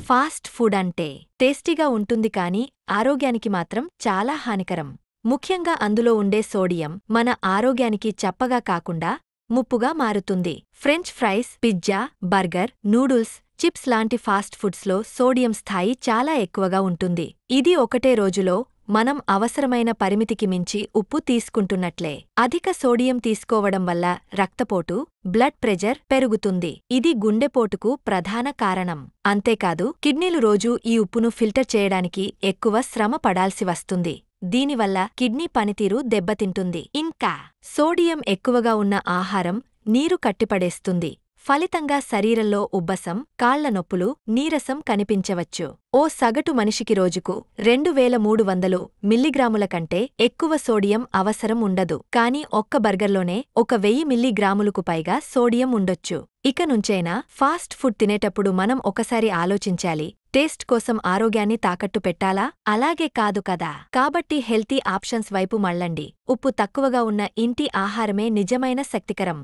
Fast food అంటే టేస్టీగా ఉంటుంది కానీ ఆరోగ్యానికి మాత్రం చాలా హానికరం. ముఖ్యంగా అందులో ఉండే సోడియం మన ఆరోగ్యానికి చప్పగా కాకుండా ముప్పుగా మారుతుంది. French fries, pizza, burger, noodles, chips లాంటి ఫాస్ట్ ఫుడ్స్లో సోడియం స్థాయి చాలా ఎక్కువగా ఉంటుంది. ఇది ఒకటే రోజులో మనం అవసరమైన పరిమితికి మించి ఉప్పు తీసుకుంటున్నట్లే. అధిక సోడియం తీసుకోవడం వల్ల రక్తపోటు, బ్లడ్ ప్రెజర్ పెరుగుతుంది. ఇది గుండెపోటుకు ప్రధాన కారణం. అంతేకాదు కిడ్నీలు రోజూ ఈ ఉప్పును ఫిల్టర్ చేయడానికి ఎక్కువ శ్రమ పడాల్సి వస్తుంది. దీనివల్ల కిడ్నీ పనితీరు దెబ్బతింటుంది. ఇంకా సోడియం ఎక్కువగా ఉన్న ఆహారం నీరు కట్టిపడేస్తుంది. ఫలితంగా శరీరంలో ఉబ్బసం, కాళ్ల నొప్పులు, నీరసం కనిపించవచ్చు. ఓ సగటు మనిషికి రోజుకు 2300 మిల్లీగ్రాముల కంటే ఎక్కువ సోడియం అవసరం ఉండదు. కానీ ఒక్క బర్గర్లోనే 1000 మిల్లీగ్రాములకు పైగా సోడియం ఉండొచ్చు. ఇక నుంచైనా ఫాస్ట్ ఫుడ్ తినేటప్పుడు మనం ఒకసారి ఆలోచించాలి. టేస్ట్ కోసం ఆరోగ్యాన్ని తాకట్టు పెట్టాలా? అలాగే కాదు కదా. కాబట్టి హెల్తీ ఆప్షన్స్ వైపు మళ్ళండి. ఉప్పు తక్కువగా ఉన్న ఇంటి ఆహారమే నిజమైన శక్తికరం.